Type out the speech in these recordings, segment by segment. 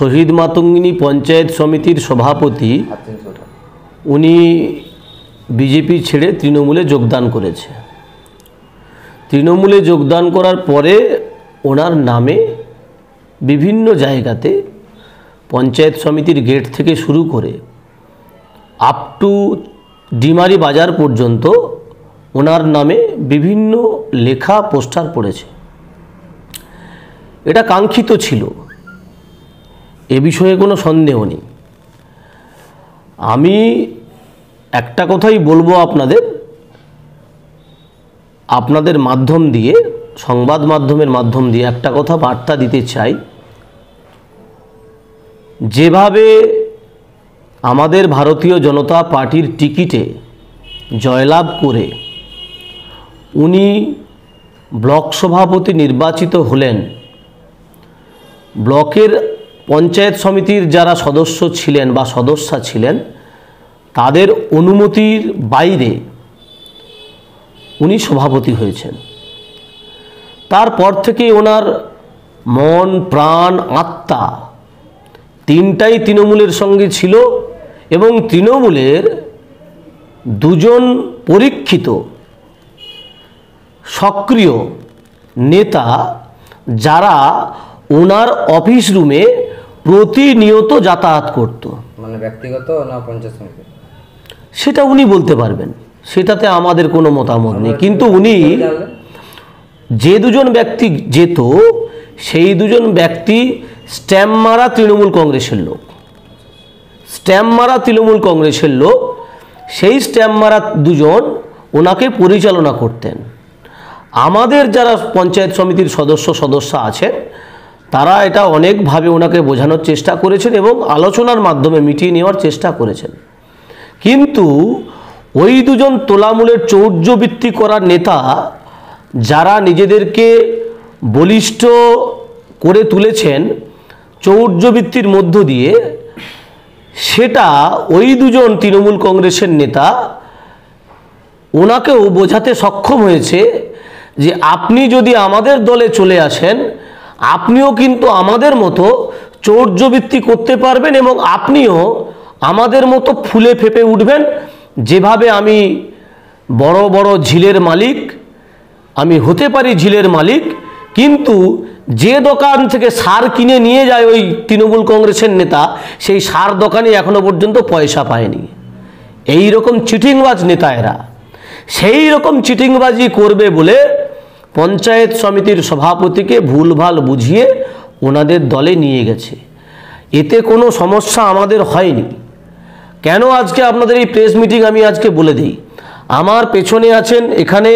শহীদ মাতঙ্গিনী পঞ্চায়েত সমিতির সভাপতি উনি বিজেপি ছেড়ে তৃণমূলে যোগদান করেছে। তৃণমূলে যোগদান করার পরে ওনার নামে বিভিন্ন জায়গাতে পঞ্চায়েত সমিতির গেট থেকে শুরু করে আপ টু ডিমারি বাজার পর্যন্ত ওনার নামে বিভিন্ন লেখা পোস্টার পড়েছে। এটা কাঙ্ক্ষিত ছিল, এ বিষয়ে কোনো সন্দেহ নেই। আমি একটা কথাই বলবো আপনাদের মাধ্যম দিয়ে, সংবাদ মাধ্যমের মাধ্যম দিয়ে একটা কথা বার্তা দিতে চাই। যেভাবে আমাদের ভারতীয় জনতা পার্টির টিকিটে জয়লাভ করে উনি ব্লক সভাপতি নির্বাচিত হলেন, ব্লকের পঞ্চায়েত সমিতির যারা সদস্য ছিলেন বা সদস্যা ছিলেন তাদের অনুমতির বাইরে উনি সভাপতি হয়েছেন। তারপর থেকে ওনার মন প্রাণ আত্মা তিনটাই তৃণমূলের সঙ্গে ছিল এবং তৃণমূলের দুজন পরীক্ষিত সক্রিয় নেতা যারা ওনার অফিস রুমে প্রতিনিয়ত যাতায়াত করত। মানে ব্যক্তিগত না পঞ্চায়েত সমিতি, সেটা উনি বলতে পারবেন, সেটাতে আমাদের কোনো মতামত নেই। কিন্তু উনি যে দুজন ব্যক্তি যেত সেই দুজন ব্যক্তি স্ট্যাম্প মারা তৃণমূল কংগ্রেসের লোক, স্ট্যাম্প মারা তৃণমূল কংগ্রেসের লোক। সেই স্ট্যাম্প মারা দুজন ওনাকে পরিচালনা করতেন। আমাদের যারা পঞ্চায়েত সমিতির সদস্যা আছেন তারা এটা অনেকভাবে ওনাকে বোঝানোর চেষ্টা করেছেন এবং আলোচনার মাধ্যমে মিটিয়ে নেওয়ার চেষ্টা করেছেন। কিন্তু ওই দুজন তোলামূলের চৌর্যবৃত্তি করার নেতা যারা নিজেদেরকে বলিষ্ঠ করে তুলেছেন চৌর্যবৃত্তির মধ্য দিয়ে, সেটা ওই দুজন তৃণমূল কংগ্রেসের নেতা ওনাকেও বোঝাতে সক্ষম হয়েছে যে আপনি যদি আমাদের দলে চলে আসেন আপনিও কিন্তু আমাদের মতো চৌর্যবৃত্তি করতে পারবেন এবং আপনিও আমাদের মতো ফুলে ফেপে উঠবেন। যেভাবে আমি বড় বড় ঝিলের মালিক, আমি হতে পারি ঝিলের মালিক, কিন্তু যে দোকান থেকে সার কিনে নিয়ে যায় ওই তৃণমূল কংগ্রেসের নেতা, সেই সার দোকানে এখনো পর্যন্ত পয়সা পায়নি। এই রকম চিটিংবাজ নেতা এরা। সেই রকম চিটিংবাজি করবে বলে পঞ্চায়েত সমিতির সভাপতিকে ভুলভাল বুঝিয়ে ওনাদের দলে নিয়ে গেছে। এতে কোনো সমস্যা আমাদের হয়নি। কেন আজকে আপনাদের এই প্রেস মিটিং আমি আজকে বলে দিই। আমার পেছনে আছেন এখানে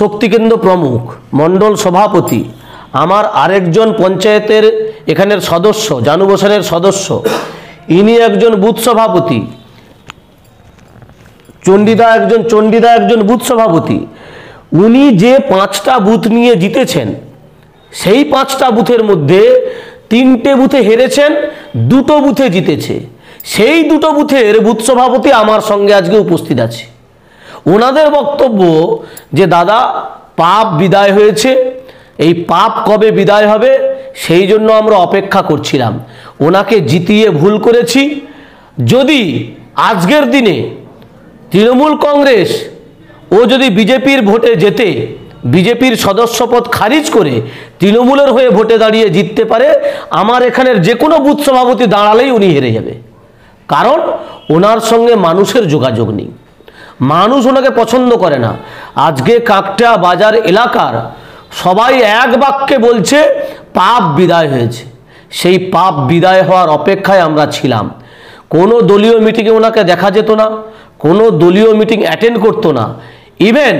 শক্তিকেন্দ্র প্রমুখ, মণ্ডল সভাপতি, আমার আরেকজন পঞ্চায়েতের এখানের সদস্য, জানু বসানের সদস্য, ইনি একজন বুথ সভাপতি, চণ্ডীদা একজন বুথ সভাপতি। উনি যে 5টা বুথ নিয়ে জিতেছেন সেই 5টা বুথের মধ্যে 3টে বুথে হেরেছেন, 2টো বুথে জিতেছে। সেই 2টো বুথের বুথ সভাপতি আমার সঙ্গে আজকে উপস্থিত আছে। ওনাদের বক্তব্য যে দাদা পাপ বিদায় হয়েছে, এই পাপ কবে বিদায় হবে সেই জন্য আমরা অপেক্ষা করছিলাম। ওনাকে জিতিয়ে ভুল করেছি। যদি আজকের দিনে তৃণমূল কংগ্রেস ও যদি বিজেপির ভোটে জেতে, বিজেপির সদস্যপদ খারিজ করে তৃণমূলের হয়ে ভোটে দাঁড়িয়ে জিততে পারে, আমার এখানের যে কোনো বুথ সভাপতি দাঁড়ালেই উনি হেরে যাবে। কারণ ওনার সঙ্গে মানুষের যোগাযোগ নেই, মানুষ ওনাকে পছন্দ করে না। আজকে কাকটা বাজার এলাকার সবাই এক বাক্যে বলছে পাপ বিদায় হয়েছে। সেই পাপ বিদায় হওয়ার অপেক্ষায় আমরা ছিলাম। কোনো দলীয় মিটিংয়ে ওনাকে দেখা যেত না, কোনো দলীয় মিটিং অ্যাটেন্ড করতো না। ইভেন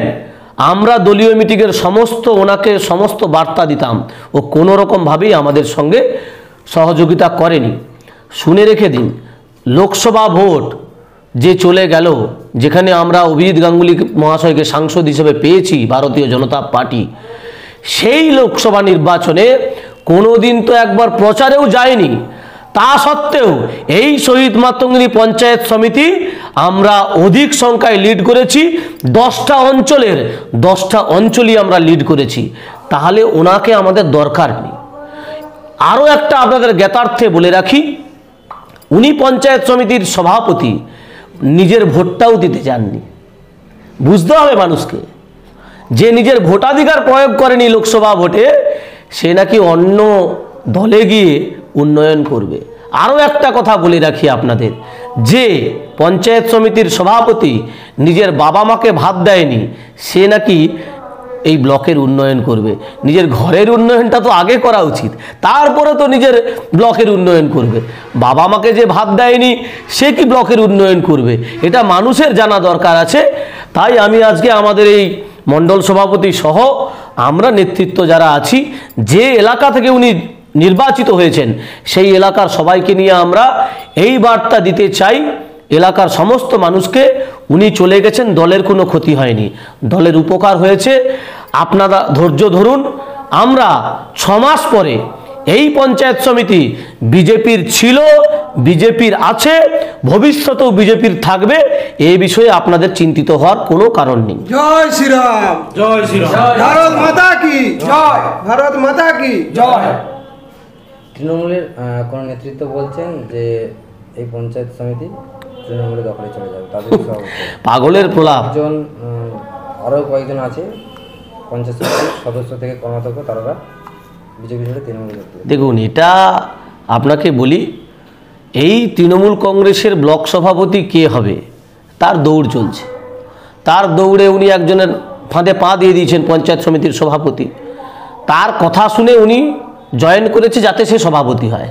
আমরা দলীয় মিটিংয়ের ওনাকে সমস্ত বার্তা দিতাম, ও কোনো রকমভাবেই আমাদের সঙ্গে সহযোগিতা করেনি। শুনে রেখে দিন, লোকসভা ভোট যে চলে গেল, যেখানে আমরা অভিজিৎ গাঙ্গুলি মহাশয়কে সাংসদ হিসেবে পেয়েছি ভারতীয় জনতা পার্টি, সেই লোকসভা নির্বাচনে কোনো দিন তো একবার প্রচারেও যায়নি। তা সত্ত্বেও এই শহীদ মাতঙ্গিনী পঞ্চায়েত সমিতি আমরা অধিক সংখ্যায় লিড করেছি। 10টা অঞ্চলের 10টা অঞ্চলই আমরা লিড করেছি। তাহলে ওনাকে আমাদের দরকার নেই। আরও একটা আপনাদের জ্ঞাতার্থে বলে রাখি, উনি পঞ্চায়েত সমিতির সভাপতি, নিজের ভোটটাও দিতে চাননি। বুঝতে হবে মানুষকে, যে নিজের ভোটাধিকার প্রয়োগ করেনি লোকসভা ভোটে, সে নাকি অন্য দলে গিয়ে উন্নয়ন করবে। আরও একটা কথা বলে রাখি আপনাদের, যে পঞ্চায়েত সমিতির সভাপতি নিজের বাবা মাকে ভাত দেয়নি, সে নাকি এই ব্লকের উন্নয়ন করবে। নিজের ঘরের উন্নয়নটা তো আগে করা উচিত, তারপরে তো নিজের ব্লকের উন্নয়ন করবে। বাবা মাকে যে ভাত দেয়নি, সে কি ব্লকের উন্নয়ন করবে? এটা মানুষের জানা দরকার আছে। তাই আমি আজকে আমাদের এই মণ্ডল সভাপতি সহ আমরা নেতৃত্ব যারা আছি, যে এলাকা থেকে উনি নির্বাচিত হয়েছেন, সেই এলাকার সবাইকে নিয়ে আমরা এই বার্তা দিতে চাই, এলাকার সমস্ত মানুষকে, উনি চলে গেছেন, দলের কোনো ক্ষতি হয়নি, দলের উপকার হয়েছে। আপনারা ধৈর্য ধরুন। আমরা 6 মাস পরে এই পঞ্চায়েত সমিতি বিজেপির ছিল, বিজেপির আছে, ভবিষ্যতেও বিজেপির থাকবে। এই বিষয়ে আপনাদের চিন্তিত হওয়ার কোনো কারণ নেই। জয় শ্রীরাম, জয় শ্রীরাম। ভারত মাতা কি জয়, ভারত মাতা কি জয়। তৃণমূলের কোনো নেতৃত্ব বলছেন যে এই পঞ্চায়েত সমিতি তৃণমূলের দখলে চলে যাবে, তাদের সভাপতি পাগলের প্রলাপ। একজন আরও কয়েকজন আছে পঞ্চায়েত সমিতির সদস্য থেকে কর্মাধ্যক্ষ, তারা বিজেপি ছেড়ে তৃণমূলে যোগ দেবে। দেখুন, এটা আপনাকে বলি, এই তৃণমূল কংগ্রেসের ব্লক সভাপতি কে হবে তার দৌড় চলছে। তার দৌড়ে উনি একজনের ফাঁদে পা দিয়ে দিয়েছেন, পঞ্চায়েত সমিতির সভাপতি। তার কথা শুনে উনি জয়েন করেছে যাতে সে সভাপতি হয়।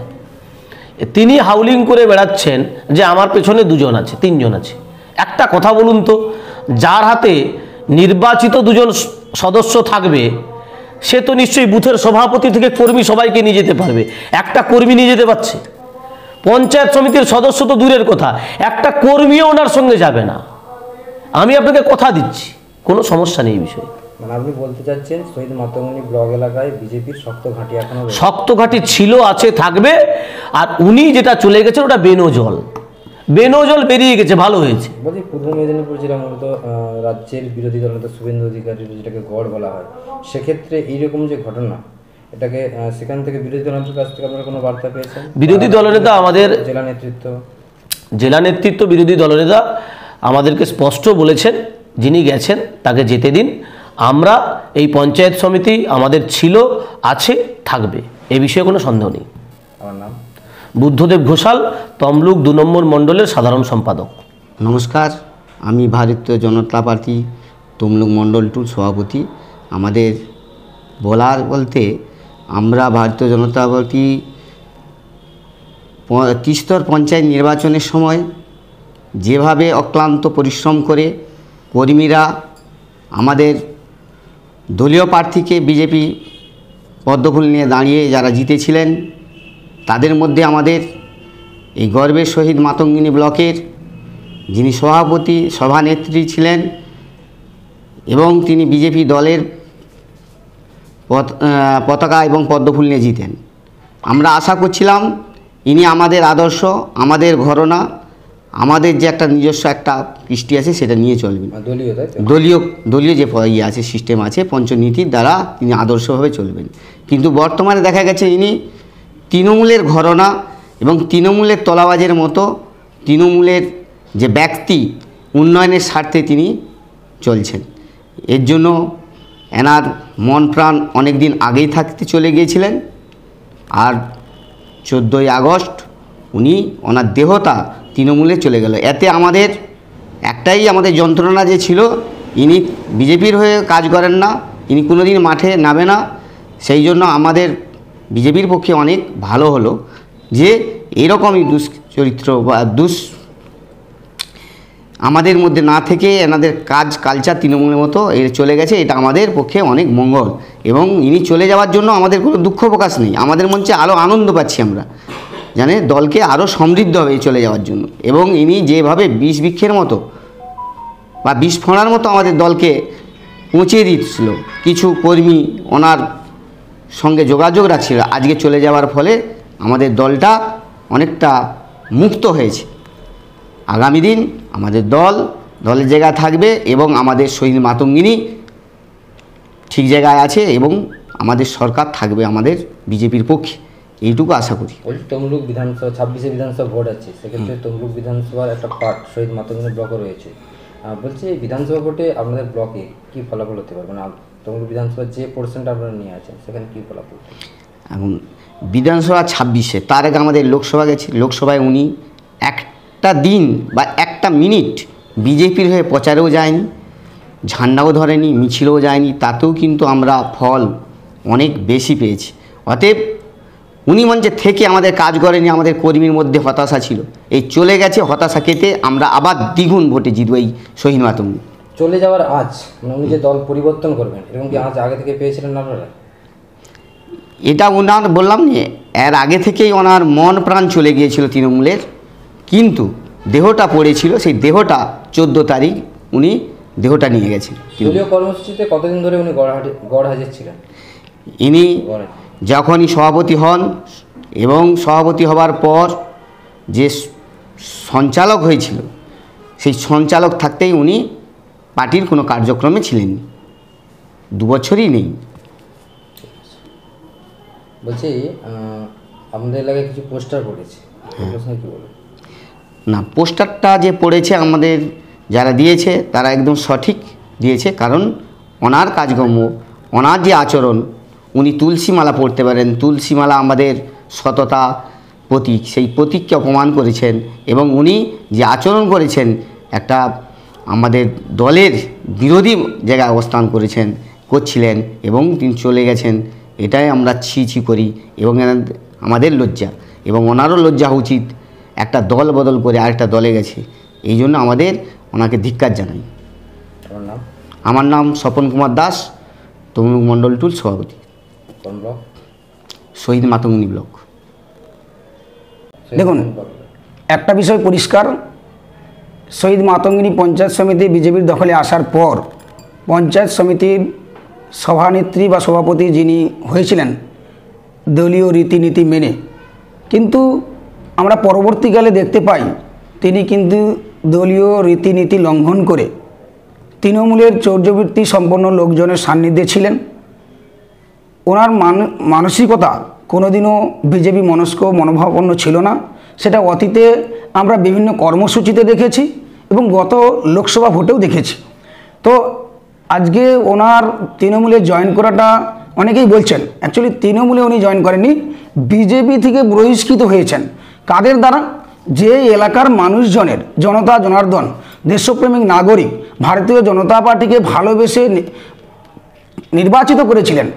তিনি হাউলিং করে বেড়াচ্ছেন যে আমার পেছনে 2 জন আছে, 3 জন আছে। একটা কথা বলুন তো, যার হাতে নির্বাচিত 2 জন সদস্য থাকবে, সে তো নিশ্চয়ই বুথের সভাপতি থেকে কর্মী সবাইকে নিয়ে যেতে পারবে। একটা কর্মী নিয়ে যেতে পারছে? পঞ্চায়েত সমিতির সদস্য তো দূরের কথা, একটা কর্মীও ওনার সঙ্গে যাবে না। আমি আপনাকে কথা দিচ্ছি, কোনো সমস্যা নেই এই বিষয়ে। মানে আপনি বলতে চাচ্ছেন শহীদ মাতঙ্গিনী ব্লক এলাকায় বিজেপির শক্ত ঘাঁটি এখনো রয়েছে? শক্ত ঘাঁটি ছিল, আছে, থাকবে। আর উনি যেটা চলে গেছেন ওটা বেনজল, বেনজল বেরিয়ে গেছে, ভালো হয়েছে। বলছি পূর্ব মেদিনীপুর জেলা মূলত রাজ্যের বিরোধী দল নেতা শুভেন্দু অধিকারীর যেটাকে গড় বলা হয়, সেক্ষেত্রে এইরকম যে ঘটনা, এটাকে সেখান থেকে বিরোধী দলের কাছ থেকে আপনারা কোনো বার্তা পেয়েছেন? বিরোধী দলনেতা আমাদের জেলা নেতৃত্ব, বিরোধী দলনেতা আমাদেরকে স্পষ্ট বলেছেন, যিনি গেছেন তাকে যেতে দিন। আমরা এই পঞ্চায়েত সমিতি আমাদের ছিল, আছে, থাকবে, এ বিষয়ে কোনো সন্দেহ নেই। আমার নাম বুদ্ধদেব ঘোষাল, তমলুক 2 নম্বর মণ্ডলের সাধারণ সম্পাদক। নমস্কার, আমি ভারতীয় জনতা পার্টি তমলুক মণ্ডল 2 সভাপতি। আমাদের বলার বলতে, আমরা ভারতীয় জনতা পার্টি 33 পঞ্চায়েত নির্বাচনের সময় যেভাবে অক্লান্ত পরিশ্রম করে কর্মীরা আমাদের দলীয় প্রার্থীকে বিজেপি পদ্মফুল নিয়ে দাঁড়িয়ে যারা জিতেছিলেন, তাদের মধ্যে আমাদের এই গর্বের শহীদ মাতঙ্গিনী ব্লকের যিনি সভাপতি, সভানেত্রী ছিলেন এবং তিনি বিজেপি দলের পতাকা এবং পদ্মফুল নিয়ে জিতেন। আমরা আশা করছিলাম ইনি আমাদের আদর্শ, আমাদের ঘরনা, আমাদের যে একটা নিজস্ব একটা কৃষ্টি আছে সেটা নিয়ে চলবেন। দলীয়, তাই তো? দলীয় যে ইয়ে আছে, সিস্টেম আছে, পঞ্চনীতির দ্বারা তিনি আদর্শভাবে চলবেন। কিন্তু বর্তমানে দেখা গেছে ইনি তৃণমূলের ঘরনা এবং তৃণমূলের তলাবাজের মতো, তৃণমূলের যে ব্যক্তি, উন্নয়নের স্বার্থে তিনি চলছেন। এর জন্য এনার মন প্রাণ অনেক দিন আগেই থাকতে চলে গিয়েছিলেন। আর 14ই আগস্ট উনি ওনার দেহতা তৃণমূলে চলে গেল। এতে আমাদের একটাই আমাদের যন্ত্রণা যে ছিল, ইনি বিজেপির হয়ে কাজ করেন না, ইনি কোনোদিন মাঠে নামে না। সেই জন্য আমাদের বিজেপির পক্ষে অনেক ভালো হলো যে এরকমই দুশ্চরিত্র বা আমাদের মধ্যে না থেকে এনাদের কাজ কালচার তৃণমূলের মতো চলে গেছে। এটা আমাদের পক্ষে অনেক মঙ্গল এবং ইনি চলে যাওয়ার জন্য আমাদের কোনো দুঃখ প্রকাশ নেই। আমাদের মঞ্চে আরও আনন্দ পাচ্ছি আমরা, জানে দলকে আরও সমৃদ্ধ হবে চলে যাওয়ার জন্য। এবং ইনি যেভাবে বিষ বৃক্ষের মতো বা বিষ ফোঁড়ার মতো আমাদের দলকে পৌঁছে দিচ্ছিল, কিছু কর্মী ওনার সঙ্গে যোগাযোগ রাখছিল, আজকে চলে যাওয়ার ফলে আমাদের দলটা অনেকটা মুক্ত হয়েছে। আগামী দিন আমাদের দলের জায়গায় থাকবে এবং আমাদের শহীদ মাতঙ্গিনী ঠিক জায়গায় আছে এবং আমাদের সরকার থাকবে আমাদের বিজেপির পক্ষে। এইটুকু আশা করি। বলছি তমলুক বিধানসভা 26শে বিধানসভা ভোট আছে, সেক্ষেত্রে তমলুক বিধানসভার একটা পার্ট শহীদ মাতঙ্গিনী ব্লকও রয়েছে। বলছি এই বিধানসভা ভোটে আপনাদের ব্লকে কী ফলাফল হতে পারে, মানে তমলুক বিধানসভার যে পোর্শনটা আপনারা নিয়ে আছেন সেখানে কী ফলাফল? এখন বিধানসভা 26-এ, তার আগে আমাদের লোকসভা গেছে। লোকসভায় উনি একটা দিন বা একটা মিনিট বিজেপির হয়ে প্রচারেও যায়নি, ঝান্ডাও ধরেনি, মিছিলও যায়নি, তাতেও কিন্তু আমরা ফল অনেক বেশি পেয়েছি। অতএব উনি মঞ্চে থেকে আমাদের কাজ করেনি, আমাদের কর্মীর মধ্যে হতাশা ছিল, এই চলে গেছে, হতাশা কেটে আমরা আবার দ্বিগুণ ভোটে জিতব এই শহীদ মাতঙ্গিনী। চলে যাওয়ার আজ মানে উনি যে দল পরিবর্তন করবেন এরকম কি আজ আগে থেকে পেয়েছিলেন না আপনারা? এটা ওনার বললাম না, এর আগে থেকেই ওনার মন প্রাণ চলে গিয়েছিল তৃণমূলের, কিন্তু দেহটা পড়েছিল, সেই দেহটা 14 তারিখ উনি দেহটা নিয়ে গেছেন। দলীয় কর্মসূচিতে কতদিন ধরে উনি গড় হাজির ছিলেন? ইনি গড়ে যখনই সভাপতি হন এবং সভাপতি হবার পর যে সঞ্চালক হয়েছিল, সেই সঞ্চালক থাকতেই উনি পার্টির কোনো কার্যক্রমে ছিলেন, 2 বছরই নেই। বলছি আমাদের এলাকায় কিছু পোস্টার পড়েছে, কি বলবেন? না, পোস্টারটা যে পড়েছে আমাদের যারা দিয়েছে তারা একদম সঠিক দিয়েছে, কারণ ওনার কাজকর্ম, ওনার যে আচরণ, উনি তুলসী মালা পড়তে পারেন, তুলসী মালা আমাদের সততা প্রতীক, সেই প্রতীককে অপমান করেছেন এবং উনি যে আচরণ করেছেন একটা আমাদের দলের বিরোধী জায়গায় অবস্থান করছিলেন এবং তিনি চলে গেছেন, এটাই আমরা ছি করি এবং আমাদের লজ্জা, এবং ওনারও লজ্জা উচিত, একটা দল বদল করে আরেকটা দলে গেছে, এই জন্য আমাদের ওনাকে ধিক্কার জানাই। আমার নাম স্বপন কুমার দাস, তমলুক মণ্ডল 2 সভাপতি, শহীদ মাতঙ্গিনী ব্লক। দেখুন, একটা বিষয় পরিষ্কার, শহীদ মাতঙ্গিনী পঞ্চায়েত সমিতি বিজেপির দখলে আসার পর পঞ্চায়েত সমিতির সভানেত্রী বা সভাপতি যিনি হয়েছিলেন দলীয় রীতিনীতি মেনে, কিন্তু আমরা পরবর্তীকালে দেখতে পাই তিনি কিন্তু দলীয় রীতিনীতি লঙ্ঘন করে তৃণমূলের চৌর্যবৃত্তি সম্পন্ন লোকজনের সান্নিধ্যে ছিলেন। ওনার মানসিকতা কোনোদিনও বিজেপি মনস্ক মনোভাবাপন্ন ছিল না, সেটা অতীতে আমরা বিভিন্ন কর্মসূচিতে দেখেছি এবং গত লোকসভা ভোটেও দেখেছি। তো আজকে ওনার তৃণমূলে জয়েন করাটা অনেকেই বলছেন, অ্যাকচুয়ালি তৃণমূলে উনি জয়েন করেননি, বিজেপি থেকে বহিষ্কৃত হয়েছেন। কাদের দ্বারা? যে এলাকার মানুষজনের, জনতা জনার্দন, দেশপ্রেমিক নাগরিক, ভারতীয় জনতা পার্টিকে ভালোবেসে নির্বাচিত করেছিলেন,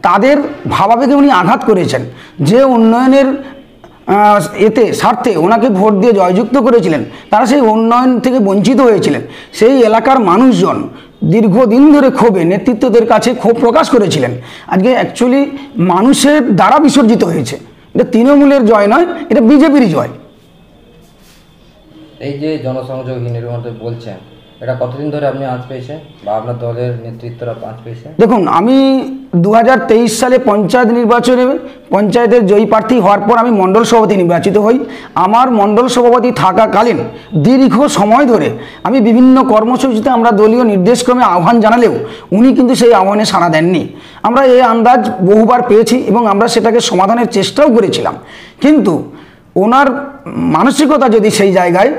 তাদের ভাবাবেগে উনি আঘাত করেছেন। যে উন্নয়নের স্বার্থে ওনাকে ভোট দিয়ে জয়যুক্ত করেছিলেন, তারা সেই উন্নয়ন থেকে বঞ্চিত হয়েছিলেন। সেই এলাকার মানুষজন দীর্ঘদিন ধরে ক্ষোভে নেতৃত্বদের কাছে ক্ষোভ প্রকাশ করেছিলেন। আজকে অ্যাকচুয়ালি মানুষের দ্বারা বিসর্জিত হয়েছে। এটা তৃণমূলের জয় নয়, এটা বিজেপিরই জয়। এই যে জনসংযোগহীনের মধ্যে বলছেন, এটা কতদিন ধরে আপনি আঁচ পেয়েছেন বা আপনার দলের নেতৃত্বরা আঁচ পেয়েছেন? দেখুন, আমি 2023 সালে পঞ্চায়েত নির্বাচনে পঞ্চায়েতের জয়ী প্রার্থী হওয়ার পর আমি মণ্ডল সভাপতি নির্বাচিত হই। আমার মণ্ডল সভাপতি থাকাকালীন দীর্ঘ সময় ধরে আমি বিভিন্ন কর্মসূচিতে আমরা দলীয় নির্দেশক্রমে আহ্বান জানালেও উনি কিন্তু সেই আহ্বানে সাড়া দেননি। আমরা এই আন্দাজ বহুবার পেয়েছি এবং আমরা সেটাকে সমাধানের চেষ্টাও করেছিলাম, কিন্তু ওনার মানসিকতা যদি সেই জায়গায়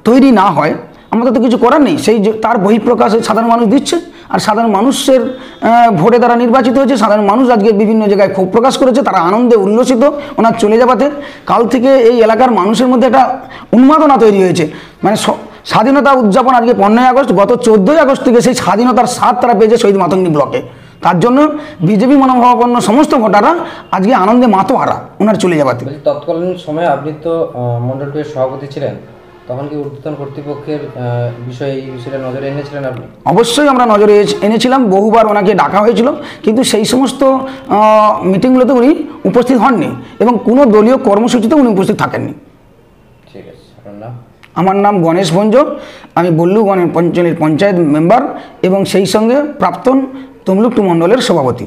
তৈরি না হয়, আমাদের তো কিছু করার নেই। সেই তার বহিঃপ্রকাশ সাধারণ মানুষ দিচ্ছে, আর সাধারণ মানুষের ভোটে তারা নির্বাচিত হয়েছে। সাধারণ মানুষ আজকে বিভিন্ন জায়গায় ক্ষোভ প্রকাশ করেছে, তারা আনন্দে উল্লসিত ওনার চলে যাওয়াতে। কাল থেকে এই এলাকার মানুষের মধ্যে একটা উন্মাদনা তৈরি হয়েছে, মানে স্বাধীনতা উদযাপন আজকে 15ই আগস্ট, গত 14ই আগস্ট থেকে সেই স্বাধীনতার স্বাদ তারা পেয়েছে শহীদ মাতঙ্গিনী ব্লকে। তার জন্য বিজেপি মনোভাবাপন্ন সমস্ত ভোটাররা আজকে আনন্দে মাতোহারা ওনার চলে যাওয়াতে। তৎকালীন সময়ে আপনি তো মণ্ডল 2 এর সভাপতি ছিলেন, তখন কি ঊর্ধ্বতন কর্তৃপক্ষের এই বিষয়টা নজরে এনেছিলেন আপনি? অবশ্যই আমরা নজরে এনেছিলাম, বহুবার ওনাকে ডাকা হয়েছিল, কিন্তু সেই সমস্ত মিটিংগুলোতে উনি উপস্থিত হননি এবং কোনো দলীয় কর্মসূচিতে উনি উপস্থিত থাকেননি। ঠিক আছে, আপনার নাম? আমার নাম গণেশ ভঞ্জ, আমি বল্লুগঞ্জ অঞ্চলের পঞ্চায়েত মেম্বার এবং সেই সঙ্গে প্রাক্তন তমলুক 2 মণ্ডলের সভাপতি।